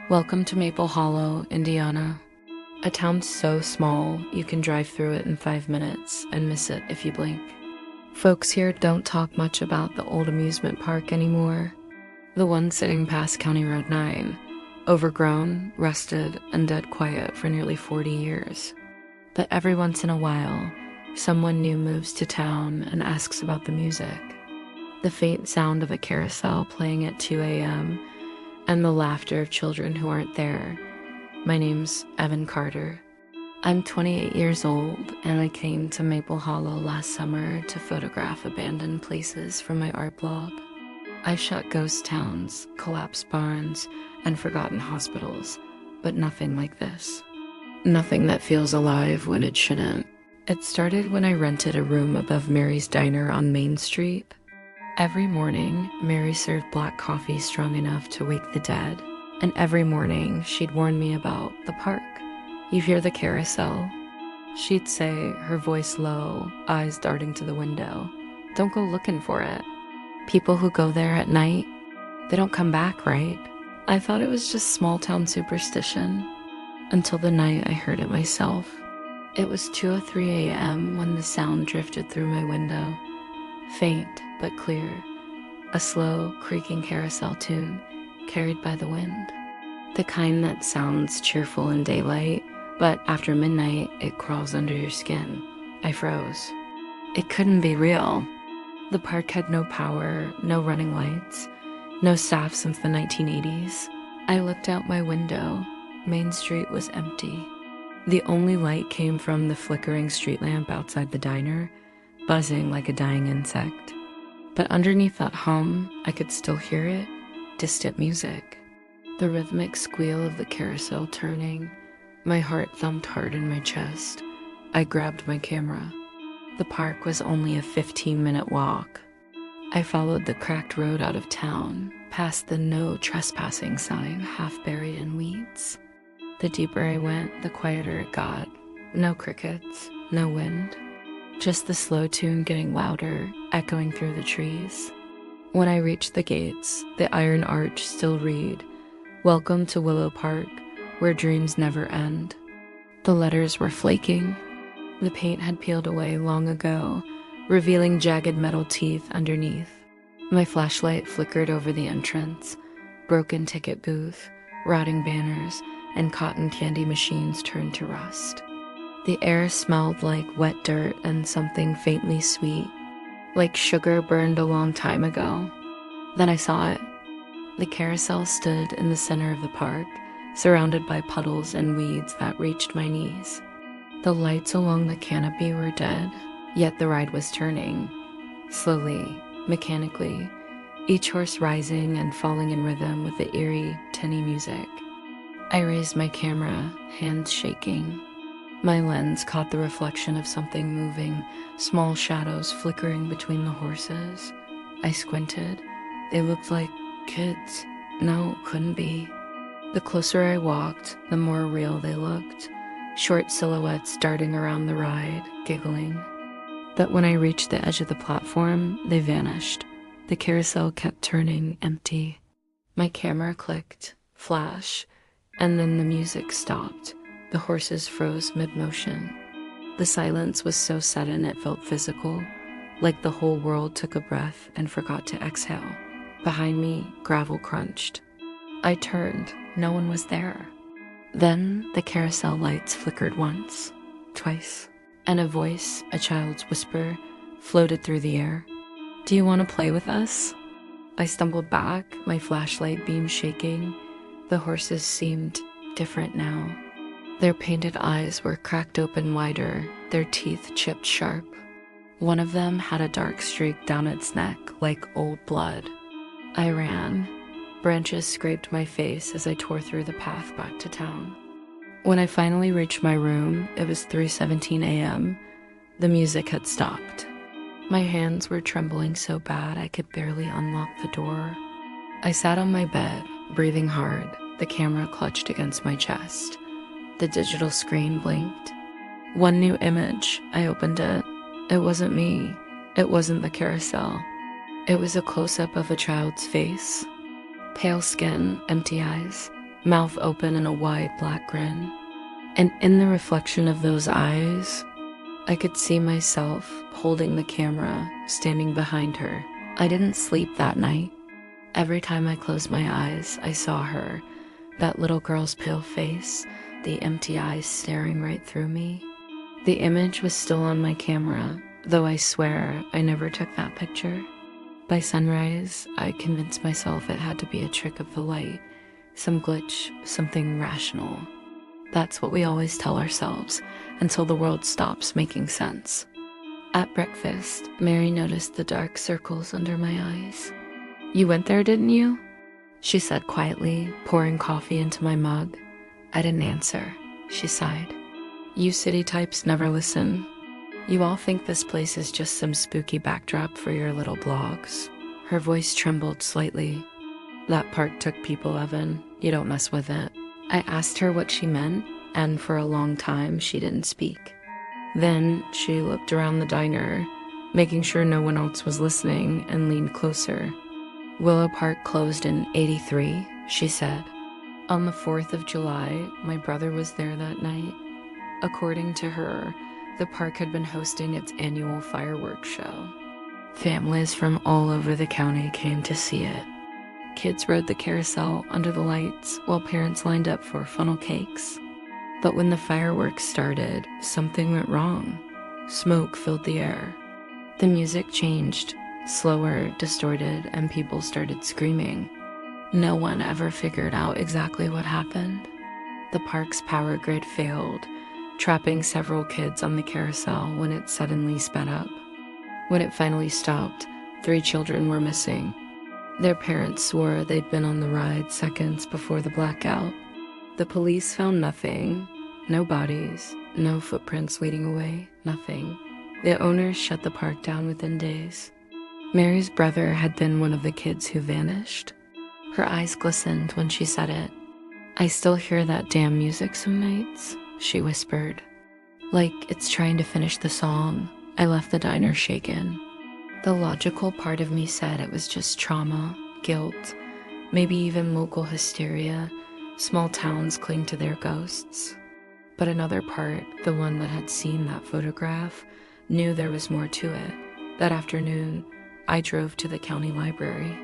Welcome to Maple Hollow, Indiana. A town so small you can drive through it in 5 minutes and miss it if you blink. Folks here don't talk much about the old amusement park anymore. The one sitting past County Road 9, overgrown, rusted, and dead quiet for nearly 40 years. But every once in a while, someone new moves to town and asks about the music. The faint sound of a carousel playing at 2 a.m., and the laughter of children who aren't there. My name's Evan Carter. I'm 28 years old, and I came to Maple Hollow last summer to photograph abandoned places for my art blog. I've shot ghost towns, collapsed barns, and forgotten hospitals, but nothing like this. Nothing that feels alive when it shouldn't. It started when I rented a room above Mary's Diner on Main Street. Every morning, Mary served black coffee strong enough to wake the dead, and every morning she'd warn me about the park. You hear the carousel? She'd say, her voice low, eyes darting to the window, "Don't go looking for it. People who go there at night, they don't come back, right?" I thought it was just small-town superstition, until the night I heard it myself. It was 2:03 a.m. when the sound drifted through my window, faint but clear, a slow, creaking carousel tune carried by the wind. The kind that sounds cheerful in daylight, but after midnight, it crawls under your skin. I froze. It couldn't be real. The park had no power, no running lights, no staff since the 1980s. I looked out my window. Main Street was empty. The only light came from the flickering street lamp outside the diner, buzzing like a dying insect. But underneath that hum, I could still hear it, distant music. The rhythmic squeal of the carousel turning. My heart thumped hard in my chest. I grabbed my camera. The park was only a 15-minute walk. I followed the cracked road out of town, past the no trespassing sign half buried in weeds. The deeper I went, the quieter it got. No crickets, no wind. Just the slow tune getting louder, echoing through the trees. When I reached the gates, the iron arch still read, "Welcome to Willow Park, where dreams never end." The letters were flaking. The paint had peeled away long ago, revealing jagged metal teeth underneath. My flashlight flickered over the entrance. Broken ticket booth, rotting banners, and cotton candy machines turned to rust. The air smelled like wet dirt and something faintly sweet, like sugar burned a long time ago. Then I saw it. The carousel stood in the center of the park, surrounded by puddles and weeds that reached my knees. The lights along the canopy were dead, yet the ride was turning, slowly, mechanically, each horse rising and falling in rhythm with the eerie, tinny music. I raised my camera, hands shaking. My lens caught the reflection of something moving, small shadows flickering between the horses. I squinted. They looked like kids. No, couldn't be. The closer I walked, the more real they looked. Short silhouettes darting around the ride, giggling. But when I reached the edge of the platform, they vanished. The carousel kept turning empty. My camera clicked, flash, and then the music stopped. The horses froze mid-motion. The silence was so sudden it felt physical, like the whole world took a breath and forgot to exhale. Behind me, gravel crunched. I turned. No one was there. Then the carousel lights flickered once, twice, and a voice, a child's whisper, floated through the air. "Do you want to play with us?" I stumbled back, my flashlight beam shaking. The horses seemed different now. Their painted eyes were cracked open wider, their teeth chipped sharp. One of them had a dark streak down its neck, like old blood. I ran. Branches scraped my face as I tore through the path back to town. When I finally reached my room, it was 3:17 a.m. The music had stopped. My hands were trembling so bad I could barely unlock the door. I sat on my bed, breathing hard, the camera clutched against my chest. The digital screen blinked. One new image. I opened it. It wasn't me. It wasn't the carousel. It was a close-up of a child's face. Pale skin, empty eyes, mouth open in a wide black grin. And in the reflection of those eyes, I could see myself holding the camera, standing behind her. I didn't sleep that night. Every time I closed my eyes, I saw her, that little girl's pale face, the empty eyes staring right through me. The image was still on my camera, though I swear I never took that picture. By sunrise, I convinced myself it had to be a trick of the light, some glitch, something rational. That's what we always tell ourselves, until the world stops making sense. At breakfast, Mary noticed the dark circles under my eyes. "You went there, didn't you?" she said quietly, pouring coffee into my mug. I didn't answer. She sighed. "You city types never listen. You all think this place is just some spooky backdrop for your little blogs." Her voice trembled slightly. "That park took people, Evan. You don't mess with it." I asked her what she meant, and for a long time she didn't speak. Then she looked around the diner, making sure no one else was listening, and leaned closer. "Willow Park closed in '83, she said. "On the 4th of July, my brother was there that night. According to her, the park had been hosting its annual fireworks show. Families from all over the county came to see it. Kids rode the carousel under the lights while parents lined up for funnel cakes. But when the fireworks started, something went wrong. Smoke filled the air. The music changed, slower, distorted, and people started screaming. No one ever figured out exactly what happened. The park's power grid failed, trapping several kids on the carousel when it suddenly sped up. When it finally stopped, 3 children were missing. Their parents swore they'd been on the ride seconds before the blackout. The police found nothing. No bodies, no footprints leading away, nothing. The owners shut the park down within days. Mary's brother had been one of the kids who vanished. Her eyes glistened when she said it. "I still hear that damn music some nights," she whispered. Like it's trying to finish the song. I left the diner shaken. The logical part of me said it was just trauma, guilt, maybe even local hysteria. Small towns cling to their ghosts. But another part, the one that had seen that photograph, knew there was more to it. That afternoon, I drove to the county library.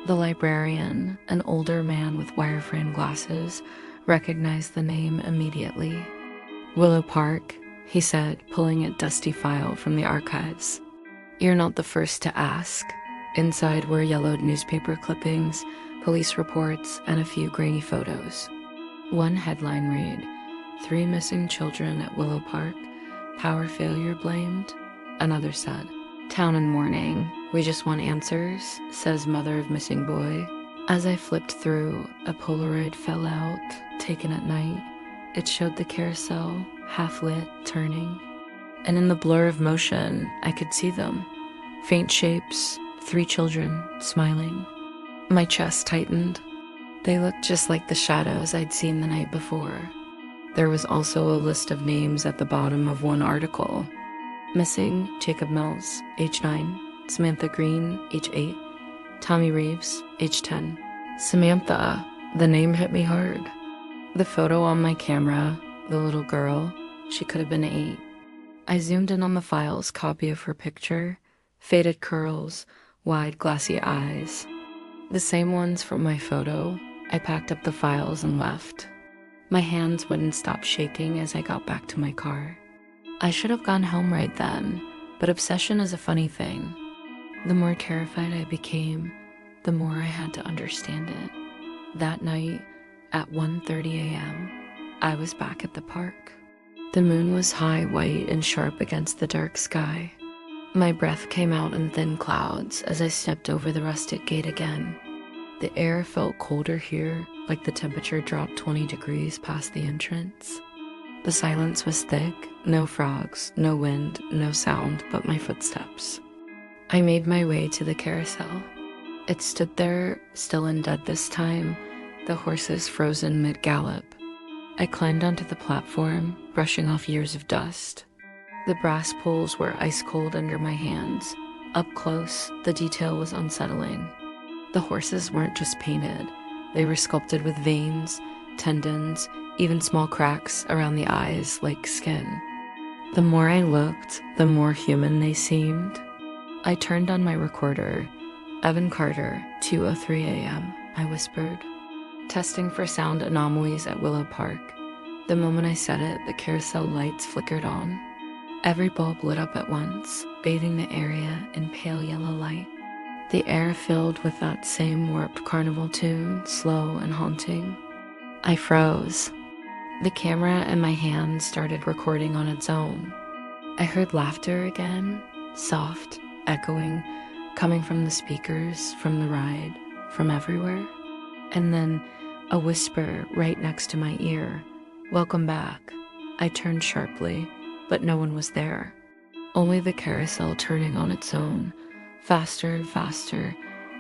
The librarian, an older man with wire-frame glasses, recognized the name immediately. "Willow Park," he said, pulling a dusty file from the archives. "You're not the first to ask." Inside were yellowed newspaper clippings, police reports, and a few grainy photos. One headline read, "3 missing children at Willow Park, power failure blamed." Another said, "Town in mourning, we just want answers, says mother of missing boy." As I flipped through, a Polaroid fell out, taken at night. It showed the carousel, half-lit, turning. And in the blur of motion, I could see them. Faint shapes, 3 children, smiling. My chest tightened. They looked just like the shadows I'd seen the night before. There was also a list of names at the bottom of one article. Missing, Jacob Mills, age 9, Samantha Green, age 8, Tommy Reeves, age 10. Samantha, the name hit me hard. The photo on my camera, the little girl, she could have been 8. I zoomed in on the file's copy of her picture, faded curls, wide glassy eyes. The same ones from my photo. I packed up the files and left. My hands wouldn't stop shaking as I got back to my car. I should have gone home right then, but obsession is a funny thing. The more terrified I became, the more I had to understand it. That night, at 1:30 a.m., I was back at the park. The moon was high, white, and sharp against the dark sky. My breath came out in thin clouds as I stepped over the rustic gate again. The air felt colder here, like the temperature dropped 20 degrees past the entrance. The silence was thick, no frogs, no wind, no sound but my footsteps. I made my way to the carousel. It stood there, still and dead this time, the horses frozen mid-gallop. I climbed onto the platform, brushing off years of dust. The brass poles were ice-cold under my hands. Up close, the detail was unsettling. The horses weren't just painted. They were sculpted with veins, tendons, even small cracks around the eyes like skin. The more I looked, the more human they seemed. I turned on my recorder. Evan Carter, 2:03 a.m., I whispered. Testing for sound anomalies at Willow Park. The moment I said it, the carousel lights flickered on. Every bulb lit up at once, bathing the area in pale yellow light. The air filled with that same warped carnival tune, slow and haunting. I froze. The camera in my hand started recording on its own. I heard laughter again, soft, echoing, coming from the speakers, from the ride, from everywhere. And then a whisper right next to my ear. "Welcome back." I turned sharply, but no one was there. Only the carousel turning on its own, faster and faster,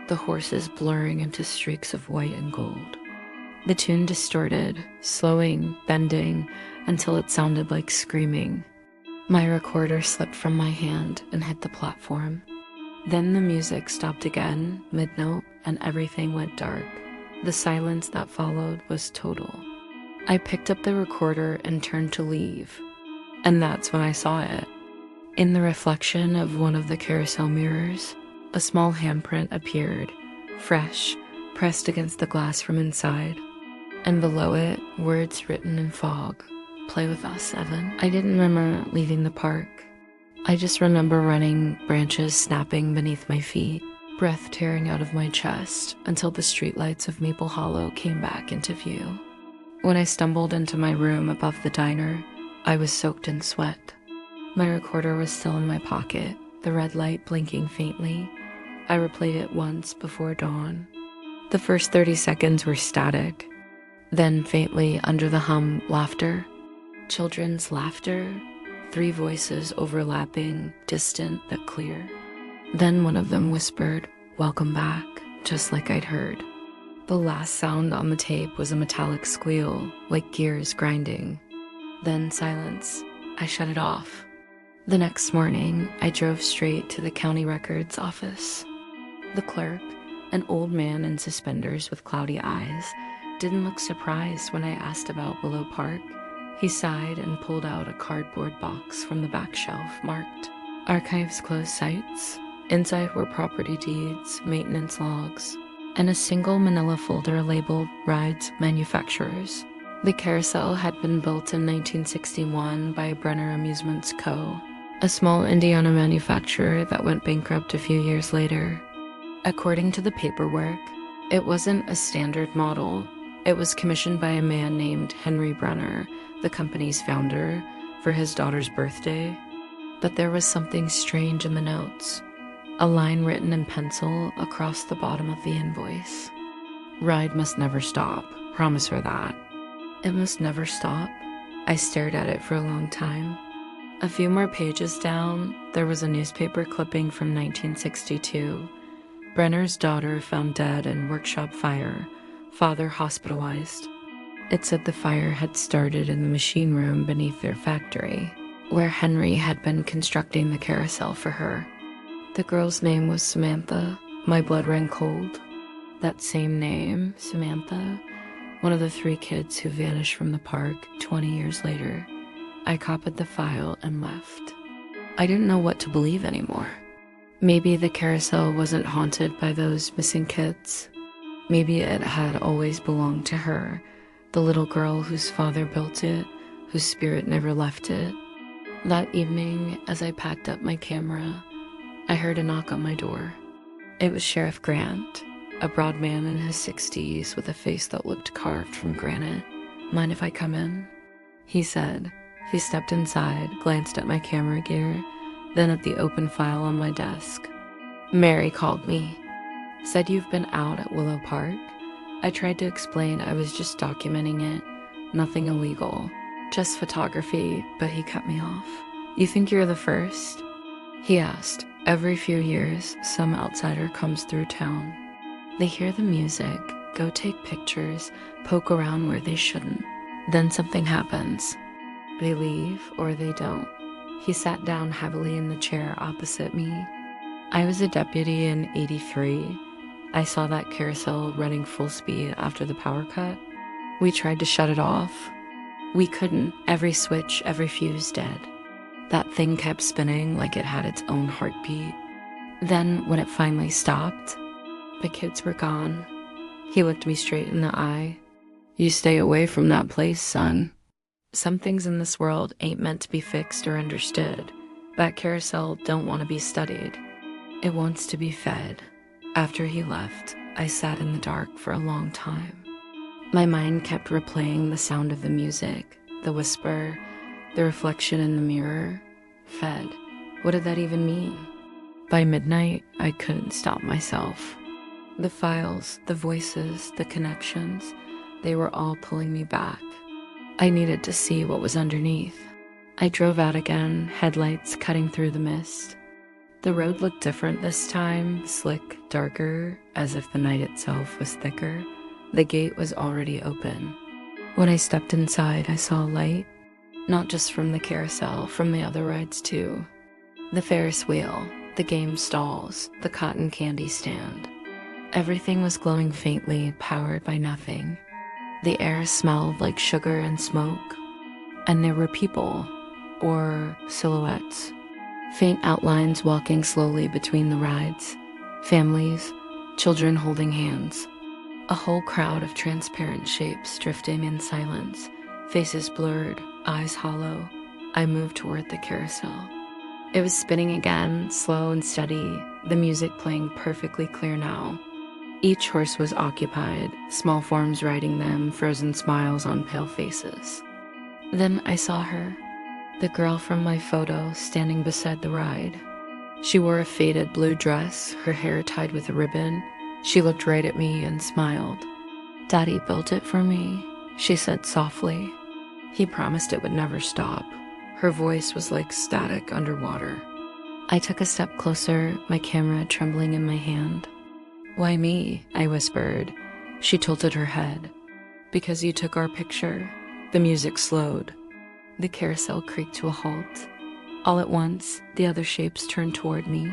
the horses blurring into streaks of white and gold. The tune distorted, slowing, bending, until it sounded like screaming. My recorder slipped from my hand and hit the platform. Then the music stopped again, mid-note, and everything went dark. The silence that followed was total. I picked up the recorder and turned to leave. And that's when I saw it. In the reflection of one of the carousel mirrors, a small handprint appeared, fresh, pressed against the glass from inside. And below it, words written in fog. "Play with us, Evan." I didn't remember leaving the park. I just remember running, branches snapping beneath my feet, breath tearing out of my chest until the streetlights of Maple Hollow came back into view. When I stumbled into my room above the diner, I was soaked in sweat. My recorder was still in my pocket, the red light blinking faintly. I replayed it once before dawn. The first 30 seconds were static. Then faintly under the hum, laughter. Children's laughter. 3 voices overlapping, distant but clear. Then one of them whispered, "Welcome back," just like I'd heard. The last sound on the tape was a metallic squeal, like gears grinding. Then silence. I shut it off. The next morning, I drove straight to the county records office. The clerk, an old man in suspenders with cloudy eyes, didn't look surprised when I asked about Willow Park. He sighed and pulled out a cardboard box from the back shelf marked Archives Closed Sites. Inside were property deeds, maintenance logs, and a single manila folder labeled Rides Manufacturers. The carousel had been built in 1961 by Brenner Amusements Co., a small Indiana manufacturer that went bankrupt a few years later. According to the paperwork, it wasn't a standard model. It was commissioned by a man named Henry Brenner, the company's founder, for his daughter's birthday. But there was something strange in the notes. A line written in pencil across the bottom of the invoice. "Ride must never stop. Promise her that." It must never stop. I stared at it for a long time. A few more pages down, there was a newspaper clipping from 1962. Brenner's daughter found dead in workshop fire, father hospitalized. It said the fire had started in the machine room beneath their factory, where Henry had been constructing the carousel for her. The girl's name was Samantha. My blood ran cold. That same name, Samantha, one of the 3 kids who vanished from the park 20 years later. I copied the file and left. I didn't know what to believe anymore. Maybe the carousel wasn't haunted by those missing kids. Maybe it had always belonged to her, the little girl whose father built it, whose spirit never left it. That evening, as I packed up my camera, I heard a knock on my door. It was Sheriff Grant, a broad man in his 60s with a face that looked carved from granite. "Mind if I come in?" he said. He stepped inside, glanced at my camera gear, then at the open file on my desk. "Mary called me. Said you've been out at Willow Park." I tried to explain I was just documenting it, nothing illegal, just photography, but he cut me off. "You think you're the first?" he asked. "Every few years, some outsider comes through town. They hear the music, go take pictures, poke around where they shouldn't. Then something happens. They leave or they don't." He sat down heavily in the chair opposite me. I was a deputy in '83. I saw that carousel running full speed after the power cut. We tried to shut it off. We couldn't. Every switch, every fuse dead. That thing kept spinning like it had its own heartbeat. Then, when it finally stopped, the kids were gone. He looked me straight in the eye. "You stay away from that place, son. Some things in this world ain't meant to be fixed or understood. That carousel don't want to be studied. It wants to be fed." After he left, I sat in the dark for a long time. My mind kept replaying the sound of the music, the whisper, the reflection in the mirror. Fed. What did that even mean? By midnight, I couldn't stop myself. The files, the voices, the connections, they were all pulling me back. I needed to see what was underneath. I drove out again, headlights cutting through the mist. The road looked different this time, slick, darker, as if the night itself was thicker. The gate was already open. When I stepped inside, I saw a light. Not just from the carousel, from the other rides too. The Ferris wheel, the game stalls, the cotton candy stand. Everything was glowing faintly, powered by nothing. The air smelled like sugar and smoke. And there were people, or silhouettes. Faint outlines walking slowly between the rides. Families, children holding hands. A whole crowd of transparent shapes drifting in silence, faces blurred, eyes hollow. I moved toward the carousel. It was spinning again, slow and steady, the music playing perfectly clear now. Each horse was occupied, small forms riding them, frozen smiles on pale faces. Then I saw her, the girl from my photo standing beside the ride. She wore a faded blue dress, her hair tied with a ribbon. She looked right at me and smiled. "Daddy built it for me," she said softly. He promised it would never stop. Her voice was like static underwater. I took a step closer, my camera trembling in my hand. "Why me?" I whispered. She tilted her head. "Because you took our picture." The music slowed. The carousel creaked to a halt. All at once, the other shapes turned toward me.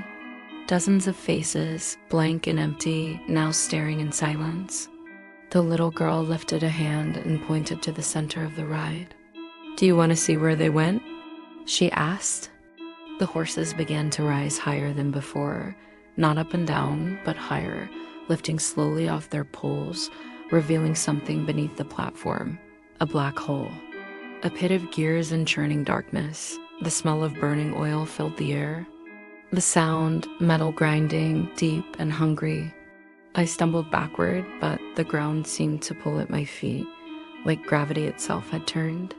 Dozens of faces, blank and empty, now staring in silence. The little girl lifted a hand and pointed to the center of the ride. "Do you want to see where they went?" she asked. The horses began to rise higher than before, not up and down, but higher, lifting slowly off their poles, revealing something beneath the platform, a black hole. A pit of gears and churning darkness. The smell of burning oil filled the air. The sound, metal grinding, deep and hungry. I stumbled backward, but the ground seemed to pull at my feet, like gravity itself had turned.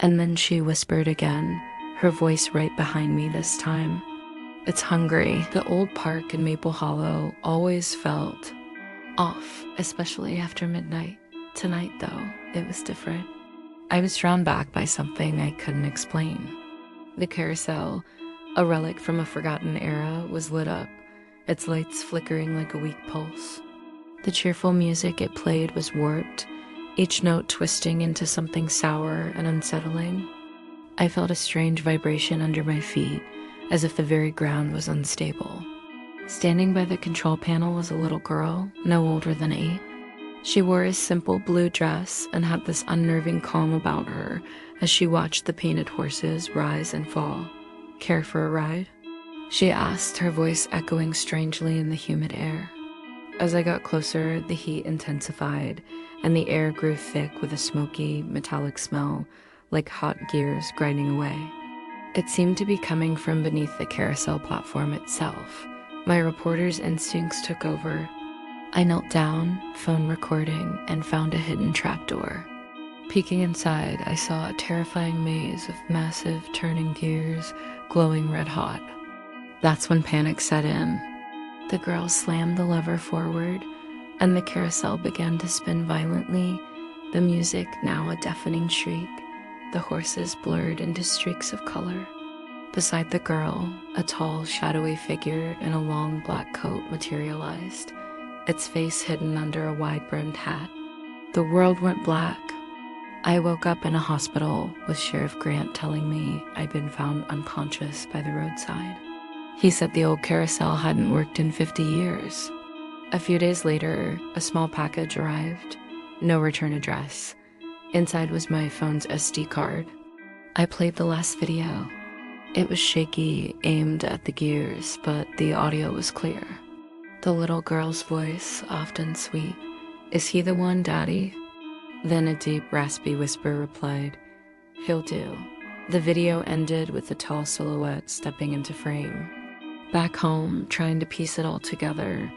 And then she whispered again, her voice right behind me this time. "It's hungry." The old park in Maple Hollow always felt off, especially after midnight. Tonight, though, it was different. I was drawn back by something I couldn't explain. The carousel, a relic from a forgotten era, was lit up, its lights flickering like a weak pulse. The cheerful music it played was warped, each note twisting into something sour and unsettling. I felt a strange vibration under my feet, as if the very ground was unstable. Standing by the control panel was a little girl, no older than 8. She wore a simple blue dress and had this unnerving calm about her as she watched the painted horses rise and fall. "Care for a ride?" she asked, her voice echoing strangely in the humid air. As I got closer, the heat intensified, and the air grew thick with a smoky, metallic smell, like hot gears grinding away. It seemed to be coming from beneath the carousel platform itself. My reporter's instincts took over. I knelt down, phone recording, and found a hidden trapdoor. Peeking inside, I saw a terrifying maze of massive turning gears, glowing red hot. That's when panic set in. The girl slammed the lever forward, and the carousel began to spin violently, the music now a deafening shriek, the horses blurred into streaks of color. Beside the girl, a tall, shadowy figure in a long black coat materialized, its face hidden under a wide-brimmed hat. The world went black. I woke up in a hospital with Sheriff Grant telling me I'd been found unconscious by the roadside. He said the old carousel hadn't worked in 50 years. A few days later, a small package arrived. no return address. Inside was my phone's SD card. I played the last video. It was shaky, aimed at the gears, but the audio was clear. The little girl's voice, often sweet. "Is he the one, Daddy?" Then a deep, raspy whisper replied, "He'll do." The video ended with a tall silhouette stepping into frame. Back home, trying to piece it all together,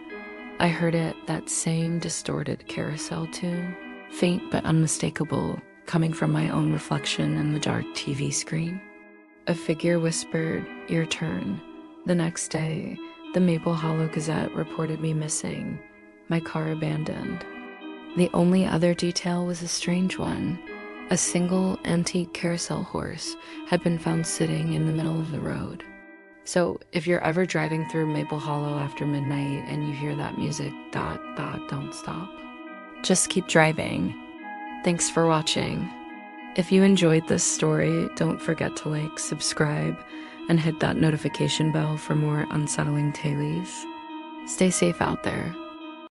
I heard that same distorted Carousel tune, faint but unmistakable, coming from my own reflection in the dark TV screen. A figure whispered, "Your turn." The next day, the Maple Hollow Gazette reported me missing, my car abandoned. The only other detail was a strange one. A single antique carousel horse had been found sitting in the middle of the road. So if you're ever driving through Maple Hollow after midnight and you hear that music, don't stop. Just keep driving. Thanks for watching. If you enjoyed this story, don't forget to like, subscribe, and hit that notification bell for more unsettling tales. Stay safe out there.